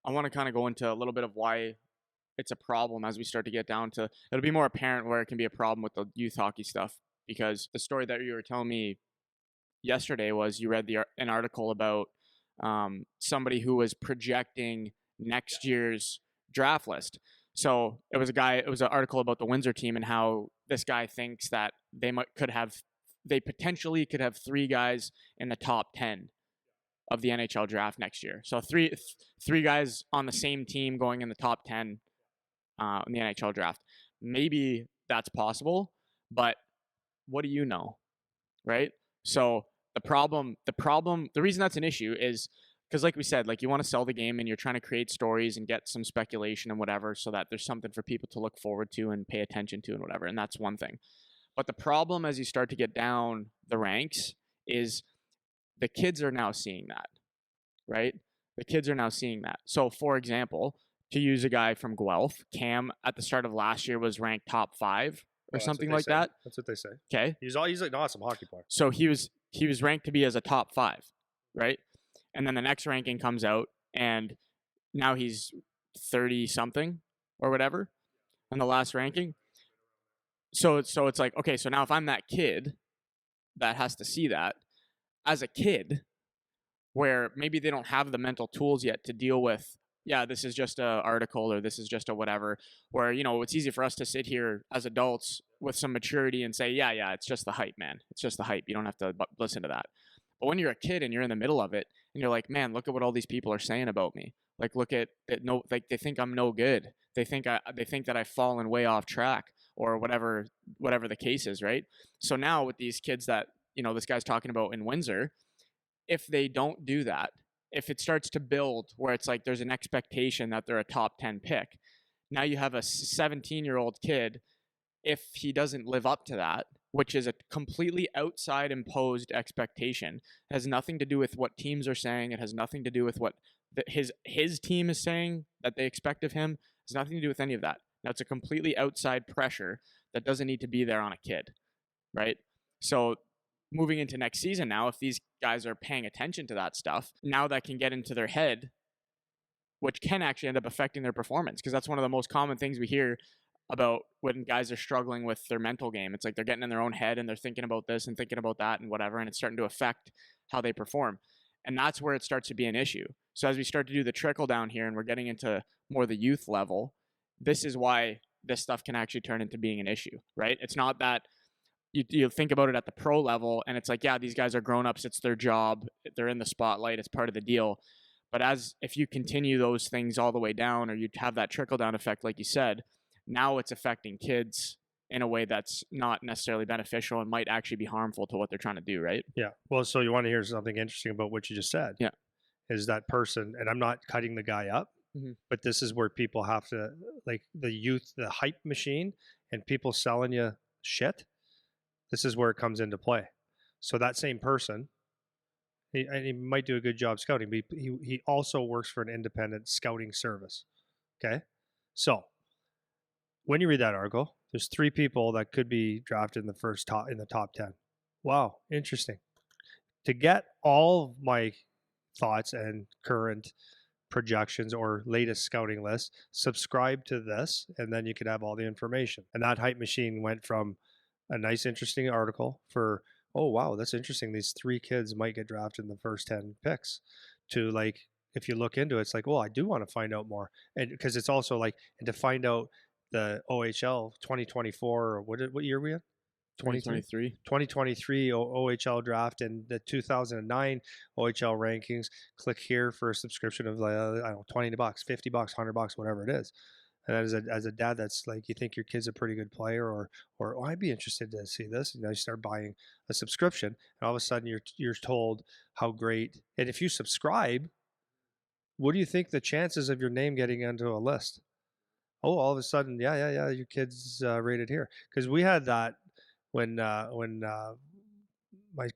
I want to kind of go into a little bit of why it's a problem as we start to get down to, it'll be more apparent where it can be a problem with the youth hockey stuff. Because the story that you were telling me yesterday was you read an article about somebody who was projecting next year's draft list. So it was an article about the Windsor team and how this guy thinks that they potentially could have 3 guys in the top 10 of the NHL draft next year. So three guys on the same team going in the top 10 in the NHL draft. Maybe that's possible, but what do you know, right? So the reason that's an issue is because, like we said, like you want to sell the game and you're trying to create stories and get some speculation and whatever, so that there's something for people to look forward to and pay attention to and whatever. And that's one thing. But the problem as you start to get down the ranks is the kids are now seeing that, right? The kids are now seeing that. So, for example, to use a guy from Guelph, Cam at the start of last year was ranked top 5 or something like that. That's what they say. Okay. He's an awesome hockey player. So he was ranked to be as a top 5, right? And then the next ranking comes out, and now he's 30 something or whatever in the last ranking. So it's like, okay, so now if I'm that kid that has to see that as a kid, where maybe they don't have the mental tools yet to deal with, yeah, this is just a article or this is just a whatever, where, it's easy for us to sit here as adults with some maturity and say, yeah, it's just the hype, man. It's just the hype. You don't have to listen to that. But when you're a kid and you're in the middle of it and you're like, man, look at what all these people are saying about me. Like, look at it. No, like they think I'm no good. They think that I've fallen way off track or whatever the case is. Right. So now with these kids that, this guy's talking about in Windsor, if they don't do that, if it starts to build where it's like there's an expectation that they're a top 10 pick, now you have a 17-year-old kid, if he doesn't live up to that, which is a completely outside imposed expectation, it has nothing to do with what teams are saying. It has nothing to do with what his team is saying that they expect of him. It has nothing to do with any of that. Now it's a completely outside pressure that doesn't need to be there on a kid, right? So moving into next season now, if these guys are paying attention to that stuff, now that can get into their head, which can actually end up affecting their performance, because that's one of the most common things we hear about when guys are struggling with their mental game. It's like they're getting in their own head and they're thinking about this and thinking about that and whatever, and it's starting to affect how they perform. And that's where it starts to be an issue. So as we start to do the trickle down here and we're getting into more the youth level, this is why this stuff can actually turn into being an issue, right? It's not that you think about it at the pro level and it's like, yeah, these guys are grown-ups, it's their job, they're in the spotlight, it's part of the deal. But if you continue those things all the way down, or you have that trickle down effect, like you said, now it's affecting kids in a way that's not necessarily beneficial and might actually be harmful to what they're trying to do, right? Yeah. Well, so you want to hear something interesting about what you just said? Yeah. Is that person, and I'm not cutting the guy up, but this is where people have to, like the youth, the hype machine, and people selling you shit. This is where it comes into play. So that same person, he might do a good job scouting, but he also works for an independent scouting service. Okay. So when you read that article, there's 3 people that could be drafted in the top 10. Wow, interesting. To get all of my thoughts and current projections or latest scouting list, subscribe to this, and then you could have all the information. And that hype machine went from a nice, interesting article for, oh, wow, that's interesting. These 3 kids might get drafted in the first 10 picks, to like, if you look into it, it's like, well, I do want to find out more. And because it's also like, and to find out the OHL 2024, or what year are we in? 2023 OHL draft and the 2009 OHL rankings. Click here for a subscription of I don't know, $20, $50, $100, whatever it is. And as a dad, that's like, you think your kid's a pretty good player, or oh, I'd be interested to see this. And you start buying a subscription, and all of a sudden you're told how great. And if you subscribe, what do you think the chances of your name getting onto a list? Oh, all of a sudden, yeah, your kid's rated here. Because we had that when my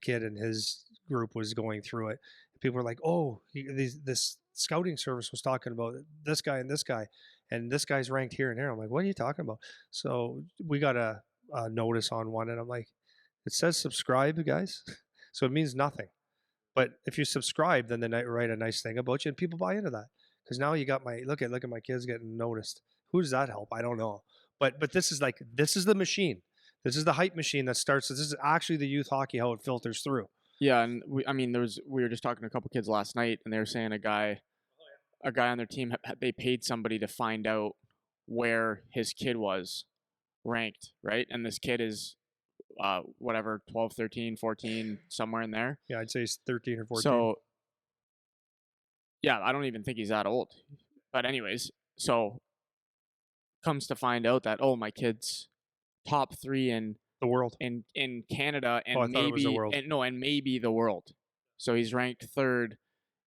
kid and his group was going through it. People were like, oh, this scouting service was talking about this guy and this guy, and this guy's ranked here and here. I'm like, what are you talking about? So we got a notice on one, and I'm like, it says subscribe, guys. So it means nothing. But if you subscribe, then they write a nice thing about you, and people buy into that because now you got my look at my kids getting noticed. Who does that help? I don't know. But this is the machine. This is the hype machine that starts. This is actually the youth hockey, how it filters through. Yeah, and we were just talking to a couple kids last night, and they were saying a guy on their team, they paid somebody to find out where his kid was ranked, right? And this kid is whatever, 12, 13, 14, somewhere in there. Yeah, I'd say he's 13 or 14. So yeah, I don't even think he's that old. But anyways, so comes to find out that, oh, my kid's top 3 in the world, in Canada, and I thought it was the maybe world. and maybe the world. So he's ranked 3rd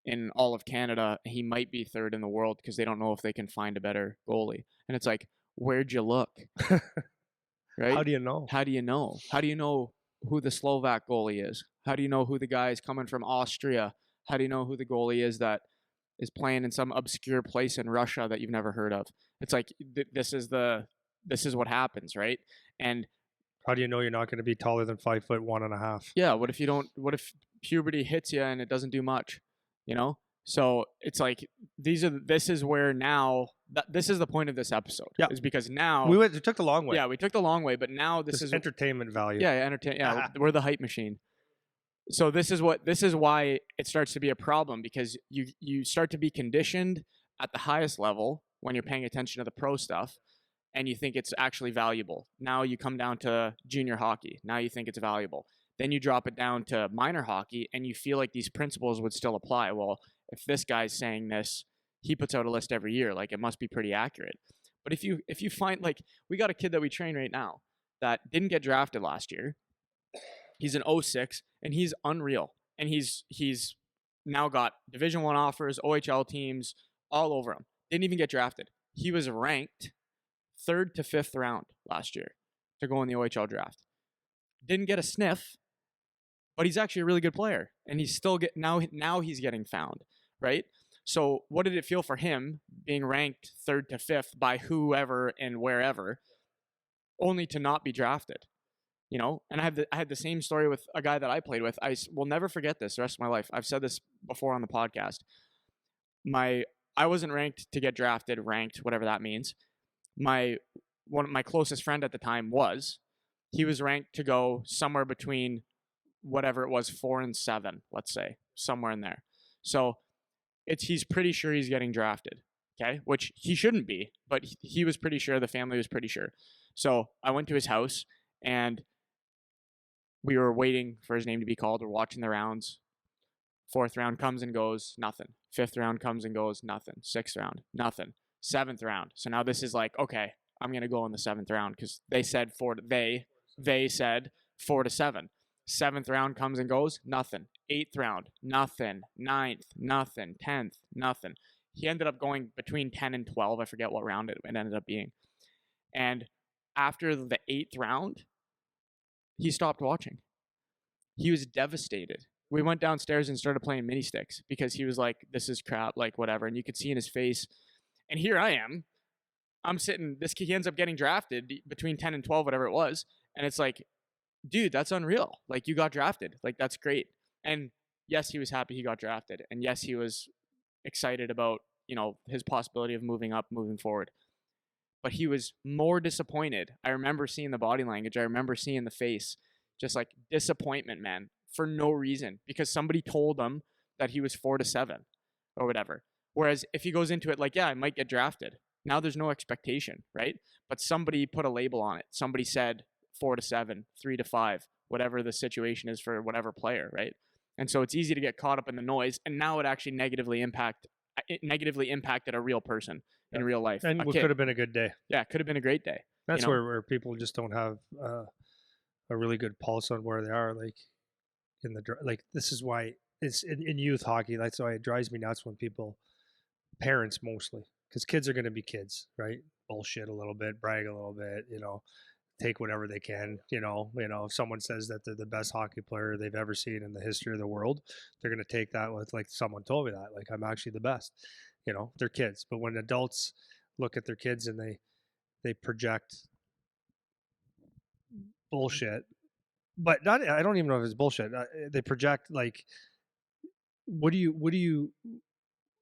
in all of Canada. He might be 3rd in the world because they don't know if they can find a better goalie. And it's like, where'd you look? Right? How do you know? How do you know? How do you know who the Slovak goalie is? How do you know who the guy is coming from Austria? How do you know who the goalie is that is playing in some obscure place in Russia that you've never heard of? It's like this is what happens, right? And how do you know you're not going to be taller than 5'1.5"? Yeah. What if puberty hits you and it doesn't do much? You know. So it's like this is where now this is the point of this episode. Yeah. Is because now we took the long way. Yeah, we took the long way, but now this is entertainment value. Yeah, Yeah, we're the hype machine. So this is why it starts to be a problem, because you start to be conditioned at the highest level when you're paying attention to the pro stuff, and you think it's actually valuable. Now you come down to junior hockey. Now you think it's valuable. Then you drop it down to minor hockey, and you feel like these principles would still apply. Well, if this guy's saying this, he puts out a list every year, like it must be pretty accurate. But if you find, like, we got a kid that we train right now that didn't get drafted last year. He's an 06, and he's unreal. And he's now got Division 1 offers, OHL teams all over him. Didn't even get drafted. He was ranked 3rd to 5th round last year to go in the OHL draft. Didn't get a sniff, but he's actually a really good player, and he's still now he's getting found, right? So what did it feel for him being ranked 3rd to 5th by whoever and wherever, only to not be drafted? You know, and I had the same story with a guy that I played with. I will never forget this the rest of my life. I've said this before on the podcast. I wasn't ranked to get drafted, ranked, whatever that means. My closest friend at the time was. He was ranked to go somewhere between whatever it was, 4 and 7, let's say, somewhere in there. So he's pretty sure he's getting drafted, okay? Which he shouldn't be, but he was pretty sure. The family was pretty sure. So I went to his house, and we were waiting for his name to be called. We're watching the rounds. 4th round comes and goes, nothing. 5th round comes and goes, nothing. 6th round, nothing. 7th round. So now this is like, okay, I'm gonna go in the 7th round because they said they said 4 to 7. 7th round comes and goes, nothing. 8th round, nothing. 9th, nothing. 10th, nothing. He ended up going between 10 and 12. I forget what round it ended up being. And after the 8th round, he stopped watching. He was devastated. We went downstairs and started playing mini sticks because he was like, this is crap, like whatever. And you could see in his face. And here I am. I'm sitting, he ends up getting drafted between 10 and 12, whatever it was. And it's like, dude, that's unreal. Like, you got drafted. Like, that's great. And yes, he was happy he got drafted. And yes, he was excited about, his possibility of moving up, moving forward. But he was more disappointed. I remember seeing the body language. I remember seeing the face, just like disappointment, man, for no reason, because somebody told him that he was 4 to 7 or whatever. Whereas if he goes into it like, yeah, I might get drafted. Now there's no expectation, right? But somebody put a label on it. Somebody said 4 to 7, 3 to 5, whatever the situation is for whatever player, right? And so it's easy to get caught up in the noise. And now it actually negatively impacted a real person in real life. And it could have been a good day. Yeah, it could have been a great day. That's where people just don't have a really good pulse on where they are. Like this is why it's in youth hockey. That's why it drives me nuts when parents mostly, because kids are going to be kids, right? Bullshit a little bit, brag a little bit, take whatever they can. If someone says that they're the best hockey player they've ever seen in the history of the world, they're going to take that with, like, someone told me that, like, I'm actually the best. They're kids. But when adults look at their kids and they project bullshit, but I don't even know if it's bullshit. They project, like, what do you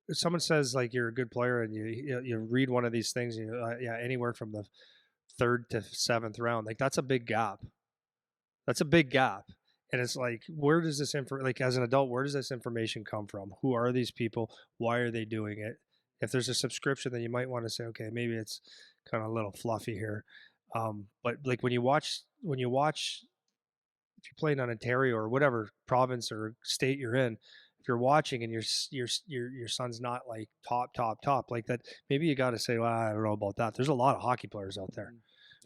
if someone says like you're a good player and you read one of these things, yeah, anywhere from the third to seventh round, like that's a big gap. That's a big gap. And it's like, where does this info, like as an adult, where does this information come from? Who are these people? Why are they doing it? If there's a subscription, then you might want to say, okay, maybe it's kind of a little fluffy here. But like when you watch, if you're playing on Ontario or whatever province or state you're in, if you're watching and your son's not like top like that, maybe you got to say, well, I don't know about that. There's a lot of hockey players out there,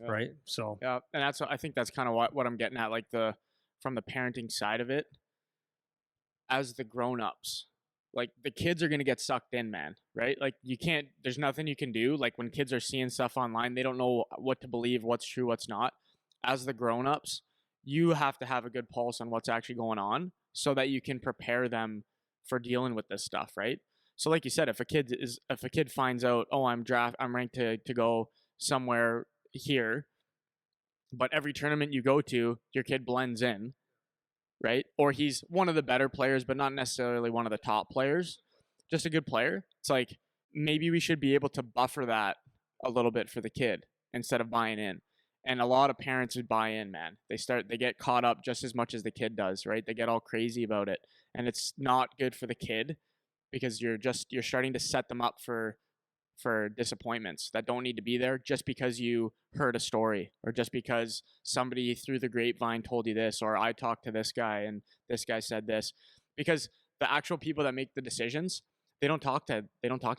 Yeah. right? So Yeah, and that's I think that's kind of what I'm getting at, like from the parenting side of it, as the grown-ups. Like the kids are gonna get sucked in, man, right? Like you can't. There's nothing you can do. Like when kids are seeing stuff online, they don't know what to believe, what's true, what's not. As the grown-ups, you have to have a good pulse on what's actually going on, so that you can prepare them for dealing with this stuff, right? So, like you said, if a kid finds out, oh, I'm ranked to go somewhere here, but every tournament you go to, your kid blends in, right? Or he's one of the better players, but not necessarily one of the top players, just a good player. It's like maybe we should be able to buffer that a little bit for the kid instead of buying in. And a lot of parents would buy in, man. They get caught up just as much as the kid does, right? They get all crazy about it. And it's not good for the kid because you're starting to set them up for disappointments that don't need to be there just because you heard a story or just because somebody through the grapevine told you this, or I talked to this guy and this guy said this. Because the actual people that make the decisions, they don't talk to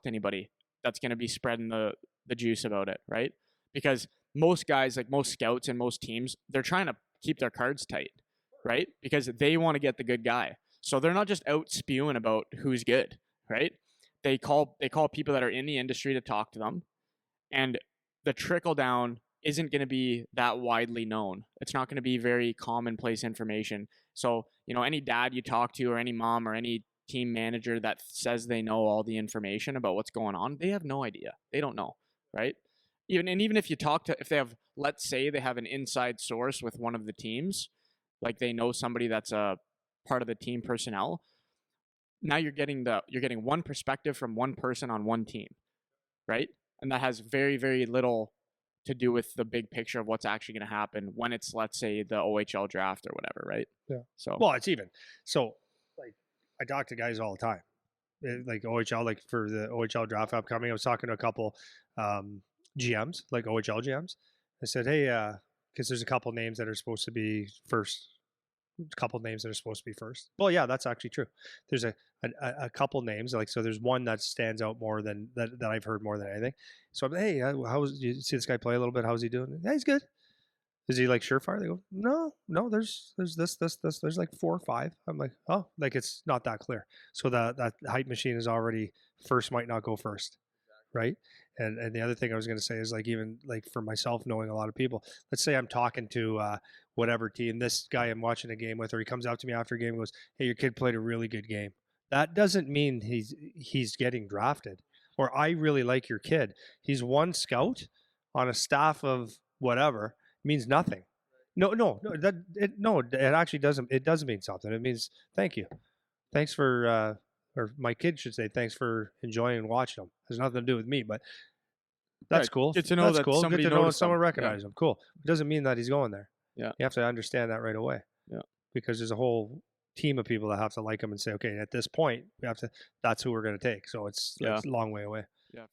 anybody that's going to be spreading the juice about it, right? Because most guys, like most scouts and most teams, they're trying to keep their cards tight, right? Because they want to get the good guy. So they're not just out spewing about who's good, right? They call people that are in the industry to talk to them, and the trickle down isn't going to be that widely known. It's not going to be very commonplace information. So, any dad you talk to or any mom or any team manager that says they know all the information about what's going on, they have no idea. They don't know, right? Even if you talk to, if they have, let's say they have an inside source with one of the teams, like they know somebody that's a part of the team personnel, now you're getting one perspective from one person on one team, right? And that has very, very little to do with the big picture of what's actually going to happen when it's, let's say, the OHL draft or whatever, right? yeah. So Well, it's even so. Like I talk to guys all the time, like OHL, like for the OHL draft upcoming. I was talking to a couple GMs, like OHL GMs. I said, hey, because there's a couple names that are supposed to be first. A couple names that are supposed to be first. Well, yeah, that's actually true. There's a couple names, like, so there's one that stands out more than that I've heard more than anything. So I'm, hey, how's, you see this guy play a little bit? How's he doing? Yeah, he's good. Is he like surefire? They go, no. There's this. There's like 4 or 5. I'm like, oh, like it's not that clear. So that hype machine is already first, might not go first, right? And the other thing I was going to say is, like, even like for myself, knowing a lot of people, let's say I'm talking to whatever team, this guy I'm watching a game with, or he comes out to me after a game and goes, hey, your kid played a really good game. That doesn't mean he's getting drafted. Or I really like your kid. He's one scout on a staff of whatever. It means nothing. No, it actually doesn't. It does mean something. It means thank you. Thanks for or my kid should say thanks for enjoying and watching them. It has nothing to do with me, but yeah, that's cool. good to know That's that cool. Good somebody to know noticed someone them. recognized him. Cool. It doesn't mean that he's going there. Yeah. You have to understand that right away. Yeah. Because there's a whole team of people that have to like him and say, okay, at this point, we have to. That's who we're going to take. So it's Yeah. a long way away. Yeah.